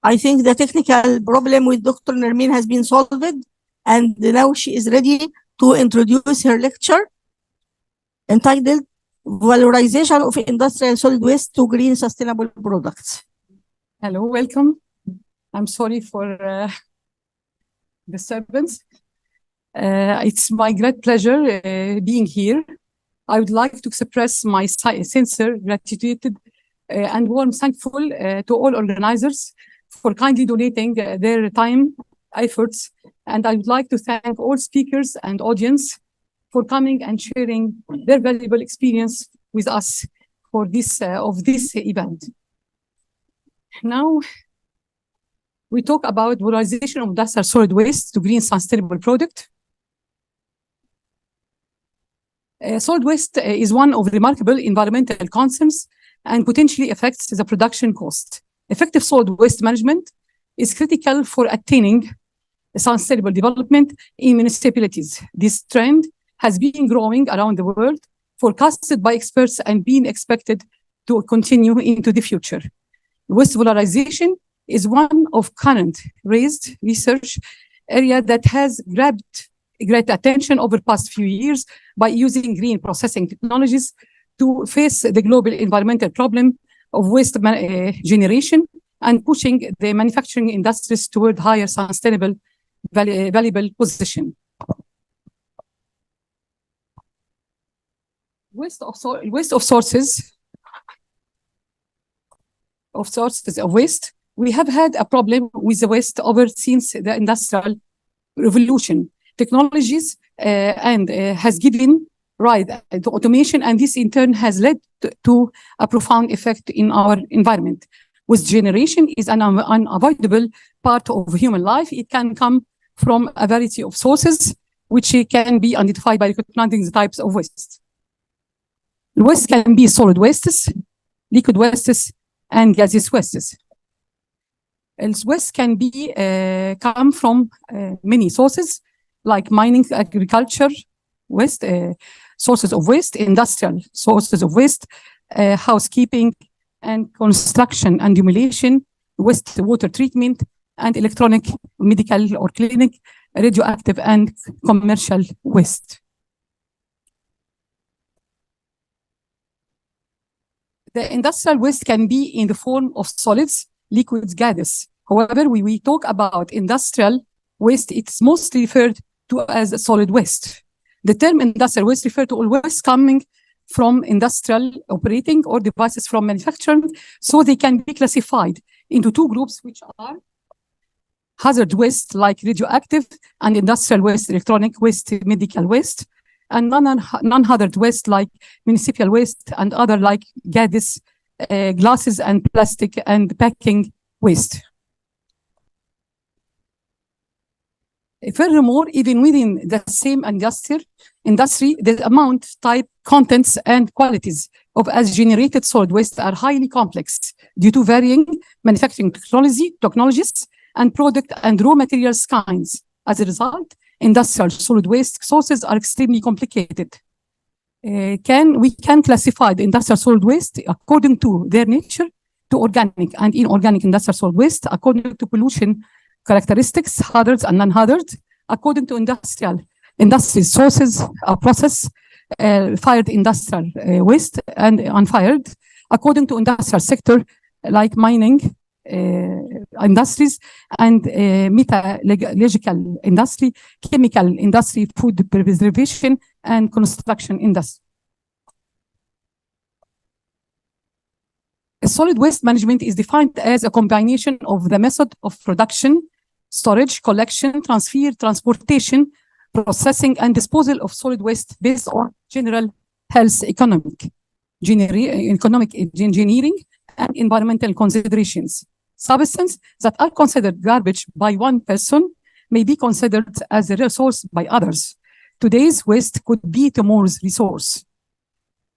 I think the technical problem with Dr. Nermine has been solved, and now she is ready to introduce her lecture entitled Valorization of Industrial Solid Waste to Green Sustainable Products. Hello, welcome. I'm sorry for disturbance. It's my great pleasure being here. I would like to express my sincere gratitude and warm thankful to all organizers for kindly donating their time, efforts, and I would like to thank all speakers and audience for coming and sharing their valuable experience with us for this event. Now, we talk about valorization of industrial solid waste to green sustainable product. Solid waste is one of remarkable environmental concerns and potentially affects the production cost. Effective solid waste management is critical for attaining sustainable development in municipalities. This trend has been growing around the world, forecasted by experts and being expected to continue into the future. Waste valorization is one of current raised research area that has grabbed great attention over the past few years by using green processing technologies to face the global environmental problem of waste generation and pushing the manufacturing industries toward higher sustainable valuable position. Waste of sources of waste. We have had a problem with the waste ever since the Industrial Revolution. Technologies has given rise to automation, and this in turn has led to a profound effect in our environment. Waste generation is an unavoidable part of human life. It can come from a variety of sources, which can be identified by recognizing the types of waste. Waste can be solid wastes, liquid wastes, and gaseous wastes. Waste can be come from many sources, like mining, agriculture, waste, sources of waste, industrial sources of waste, housekeeping, and construction and demolition, waste water treatment, and electronic, medical or clinic, radioactive, and commercial waste. The industrial waste can be in the form of solids, liquids, gases. However, when we talk about industrial waste, it's mostly referred to as solid waste. The term industrial waste refers to all waste coming from industrial operating or devices from manufacturing, so they can be classified into two groups, which are hazard waste like radioactive, and industrial waste, electronic waste, medical waste, and non-hazard waste like municipal waste and other like gases, glasses and plastic and packing waste. Furthermore, even within the same industry, the amount, type, contents, and qualities of as generated solid waste are highly complex due to varying manufacturing technologies and product and raw materials kinds. As a result, industrial solid waste sources are extremely complicated. We can classify the industrial solid waste according to their nature to organic and inorganic industrial solid waste, according to pollution characteristics, hazards and non-hazards, according to industry sources, process, fired industrial waste and unfired, according to industrial sector like mining industries and metallurgical industry, chemical industry, food preservation, and construction industry. Solid waste management is defined as a combination of the method of production, storage, collection, transfer, transportation, processing, and disposal of solid waste based on general health, economic engineering, and environmental considerations. Substances that are considered garbage by one person may be considered as a resource by others. Today's waste could be tomorrow's resource.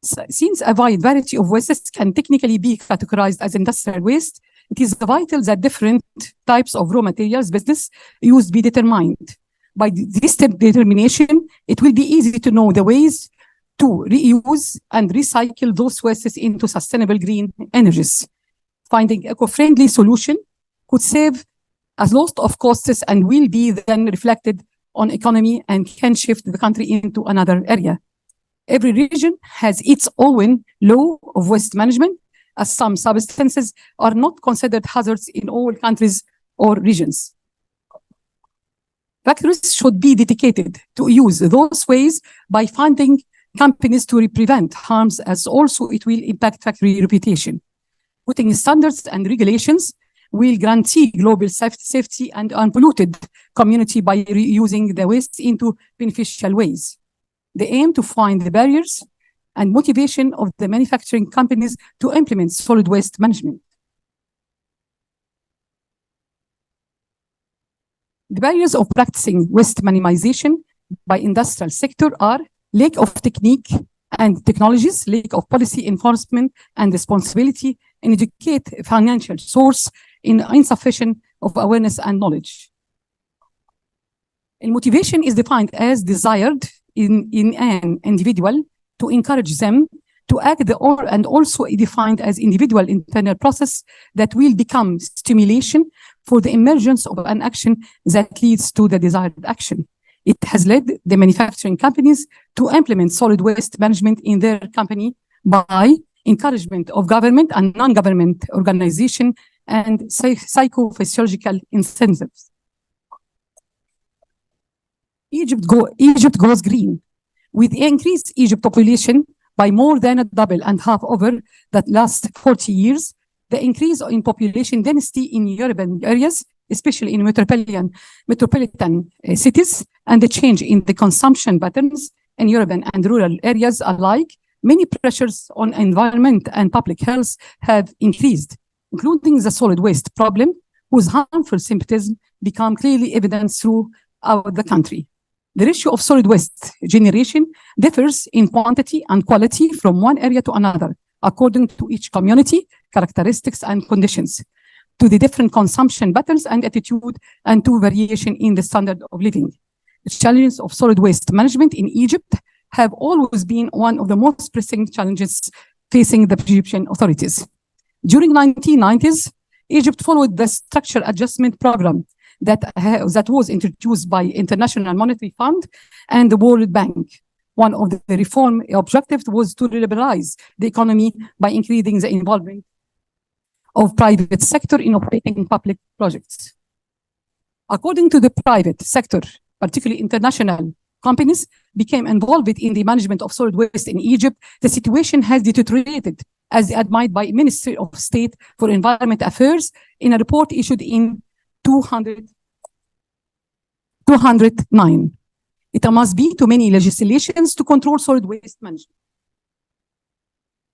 Since a wide variety of wastes can technically be categorized as industrial waste, it is vital that different types of raw materials business used be determined. By this determination, it will be easy to know the ways to reuse and recycle those wastes into sustainable green energies. Finding eco-friendly solution could save a lot of costs and will be then reflected on economy and can shift the country into another area. Every region has its own law of waste management, as some substances are not considered hazards in all countries or regions. Factories should be dedicated to use those ways by funding companies to prevent harms, as also it will impact factory reputation. Putting standards and regulations will guarantee global safety and unpolluted community by reusing the waste into beneficial ways. They aim to find the barriers and motivation of the manufacturing companies to implement solid waste management. The barriers of practicing waste minimization by industrial sector are lack of technique and technologies, lack of policy enforcement and responsibility, and educate financial source in insufficient of awareness and knowledge. And motivation is defined as desired in an individual to encourage them to act, and also defined as individual internal process that will become stimulation for the emergence of an action that leads to the desired action. It has led the manufacturing companies to implement solid waste management in their company by encouragement of government and non-government organization and psychophysiological incentives. Egypt goes green. With increased Egypt population by more than a double and half over the last 40 years, the increase in population density in urban areas, especially in metropolitan cities, and the change in the consumption patterns in urban and rural areas alike, many pressures on environment and public health have increased, including the solid waste problem, whose harmful symptoms become clearly evident throughout the country. The ratio of solid waste generation differs in quantity and quality from one area to another, according to each community, characteristics and conditions, to the different consumption patterns and attitude, and to variation in the standard of living. The challenges of solid waste management in Egypt have always been one of the most pressing challenges facing the Egyptian authorities. During the 1990s, Egypt followed the structure adjustment program that was introduced by International Monetary Fund and the World Bank. One of the reform objectives was to liberalize the economy by increasing the involvement of private sector in operating public projects. According to the private sector, particularly international companies, became involved in the management of solid waste in Egypt, the situation has deteriorated, as admitted by Ministry of State for Environment Affairs in a report issued in 209. It must be too many legislations to control solid waste management.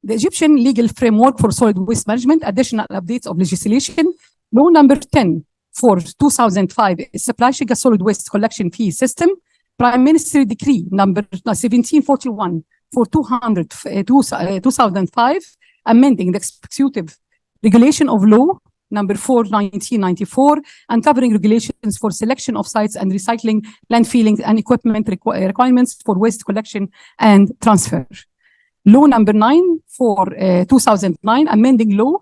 The Egyptian legal framework for solid waste management, additional updates of legislation, law number 10 for 2005, establishing a solid waste collection fee system, Prime Minister Decree number 1741 for 2005, amending the executive regulation of law number 4, 1994, and covering regulations for selection of sites and recycling, landfilling, and equipment requirements for waste collection and transfer. Law number 9 for 2009, amending law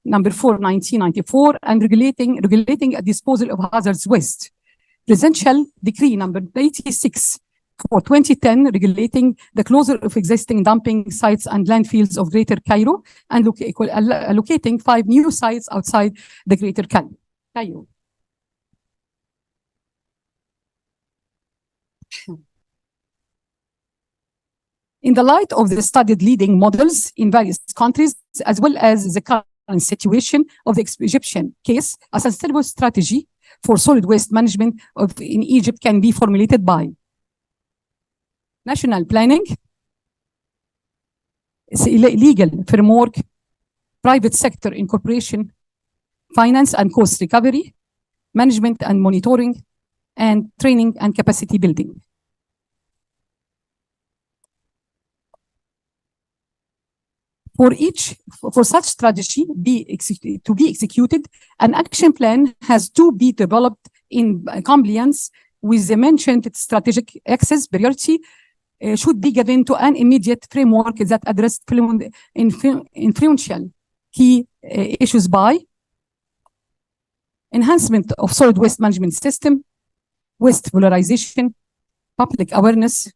number 4, 1994, and regulating a disposal of hazardous waste. Presidential decree number 86 for 2010, regulating the closure of existing dumping sites and landfills of Greater Cairo, and allocating 5 new sites outside the Greater Cairo. In the light of the studied leading models in various countries, as well as the current situation of the Egyptian case, a sustainable strategy for solid waste management in Egypt can be formulated by national planning, legal framework, private sector incorporation, finance and cost recovery, management and monitoring, and training and capacity building. For such strategy to be executed, an action plan has to be developed in compliance with the mentioned strategic access priority should be given to an immediate framework that addressed influential key issues by enhancement of solid waste management system, waste valorization, public awareness,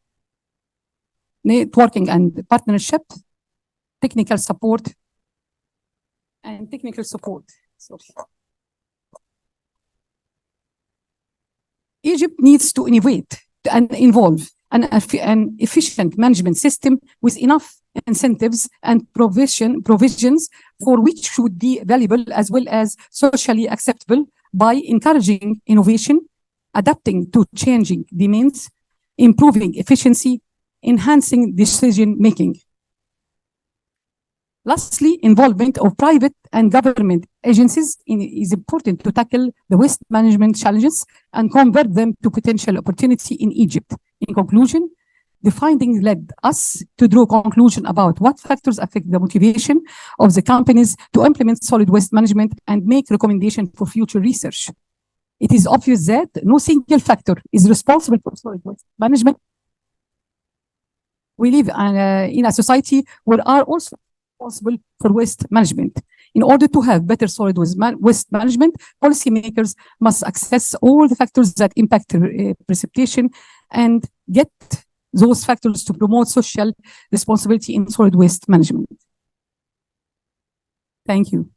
networking and partnership, technical support, and technical support. Sorry. Egypt needs to innovate and involve an efficient management system with enough incentives and provisions for which should be valuable as well as socially acceptable by encouraging innovation, adapting to changing demands, improving efficiency, enhancing decision-making. Lastly, involvement of private and government agencies is important to tackle the waste management challenges and convert them to potential opportunity in Egypt. In conclusion, the findings led us to draw conclusion about what factors affect the motivation of the companies to implement solid waste management and make recommendations for future research. It is obvious that no single factor is responsible for solid waste management. We live in a society where are also responsible for waste management. In order to have better solid waste management, policymakers must assess all the factors that impact precipitation and get those factors to promote social responsibility in solid waste management. Thank you.